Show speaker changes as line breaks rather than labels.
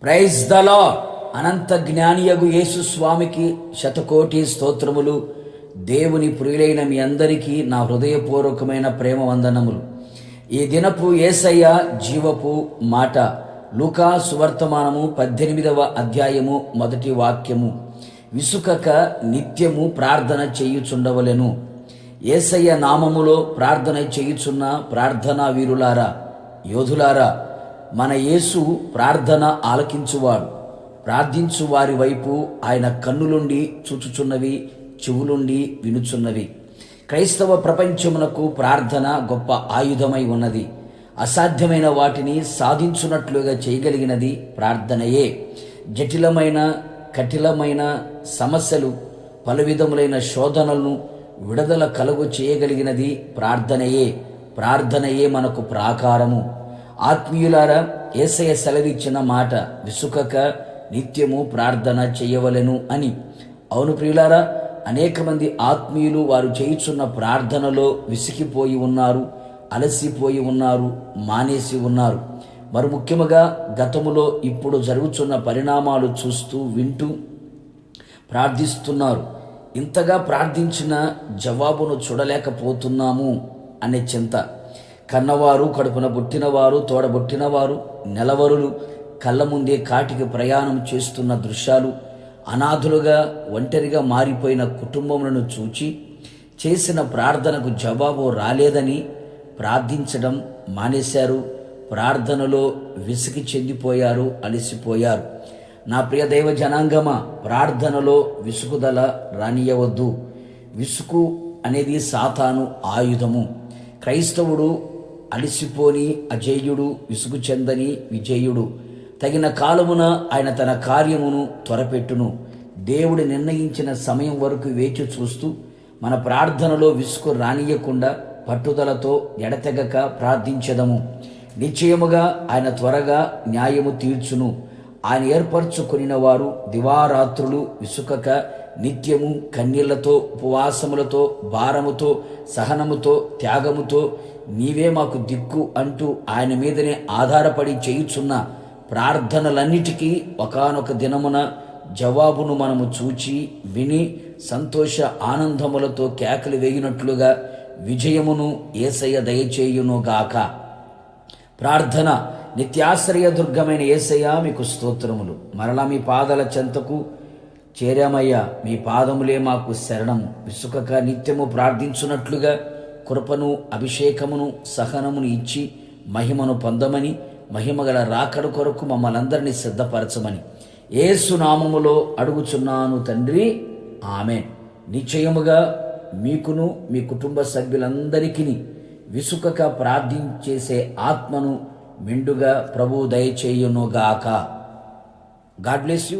Praise the Lord. అనంత జ్ఞానియగు యేసు స్వామికి శతకోటి స్తోత్రములు. దేవుని ప్రియులైన మీ అందరికీ నా హృదయపూర్వకమైన ప్రేమ వందనములు. ఈ దినపు యేసయ్య జీవపు మాట లూకా సువర్తమానము 18వ అధ్యాయము 1 వాక్యము. విసుకక నిత్యము ప్రార్థన చేయుచుండవలెను. యేసయ్య నామములో ప్రార్థన చేయుచున్న ప్రార్థనా వీరులారా, యోధులారా, మన యేసు ప్రార్థన ఆలకించువాడు. ప్రార్థించు వారి వైపు ఆయన కన్నులుండి చూచుచున్నవి, చెవులుండి వినుచున్నవి. క్రైస్తవ ప్రపంచమునకు ప్రార్థన గొప్ప ఆయుధమై ఉన్నది. అసాధ్యమైన వాటిని సాధించున్నట్లుగా చేయగలిగినది ప్రార్థనయే. జటిలమైన కఠినమైన సమస్యలు, పలు విధములైన శోధనలను విడుదల కలుగు చేయగలిగినది ప్రార్థనయే. ప్రార్థనయే మనకు ప్రాకారము. ఆత్మీయులారా, యేసయ్య సెలవిచ్చిన మాట విసుకక నిత్యము ప్రార్థన చేయవలెను అని. అవును ప్రియులారా, అనేక మంది ఆత్మీయులు వారు చేయుచున్న ప్రార్థనలో విసిగిపోయి ఉన్నారు, అలసిపోయి ఉన్నారు, మానేసి ఉన్నారు. మరి ముఖ్యముగా గతములో ఇప్పుడు జరుగుతున్న పరిణామాలు చూస్తూ వింటూ ప్రార్థిస్తున్నారు. ఇంతగా ప్రార్థించిన జవాబును చూడలేకపోతున్నాము అనే చింత. కన్నవారు, కడుపున పుట్టినవారు, తోడబుట్టినవారు, నెలవరులు కళ్ళ ముందే కాటికి ప్రయాణం చేస్తున్న దృశ్యాలు, అనాథులుగా ఒంటరిగా మారిపోయిన కుటుంబములను చూచి చేసిన ప్రార్థనకు జవాబు రాలేదని ప్రార్థించడం మానేశారు. ప్రార్థనలో విసిగి చెందిపోయారు, అలసిపోయారు. నా ప్రియ దైవ జనాంగమా, ప్రార్థనలో విసుగుదల రానియవద్దు. విసుగు అనేది సాతాను ఆయుధము. క్రైస్తవుడు అలిసిపోని అజేయుడు, విసుగు చెందని విజేయుడు. తగిన కాలమున ఆయన తన కార్యమును త్వరపెట్టును. దేవుడు నిర్ణయించిన సమయం వరకు వేచి చూస్తూ మన ప్రార్థనలో విసుగు రానియకుండా పట్టుదలతో ఎడతెగక ప్రార్థించెదము. నిశ్చయముగా ఆయన త్వరగా న్యాయము తీర్చును. ఆయన ఏర్పరచుకొనిన వారు దివారాత్రులు విసుకక నిత్యము కన్నీళ్లతో, ఉపవాసములతో, భారముతో, సహనముతో, త్యాగముతో నీవే మాకు దిక్కు అంటూ ఆయన మీదనే ఆధారపడి చేయుచున్న ప్రార్థనలన్నిటికీ ఒకానొక దినమున జవాబును మనము చూచి విని సంతోష ఆనందములతో కేకలు వేయునట్లుగా విజయమును యేసయ్య దయచేయునుగాక. ప్రార్థన. నిత్యాశ్రయ దుర్గమైన యేసయ్య మీకు స్తోత్రములు. మరలా మీ పాదాల చెంతకు చేరామయ్యా. మీ పాదములే మాకు శరణము. విసుకక నిత్యము ప్రార్థించున్నట్లుగా కృపను, అభిషేకమును, సహనమును ఇచ్చి మహిమను పొందమని, మహిమగల రాకడ కొరకు మమ్మల్ని అందరినీ సిద్ధపరచమని యేసు నామములో అడుగుచున్నాను తండ్రి, ఆమేన్. నిశ్చయముగా మీకును మీ కుటుంబ సభ్యులందరికీ విసుకక ప్రార్థించేసే ఆత్మను మెండుగా ప్రభు దయచేయునుగాక. God bless you.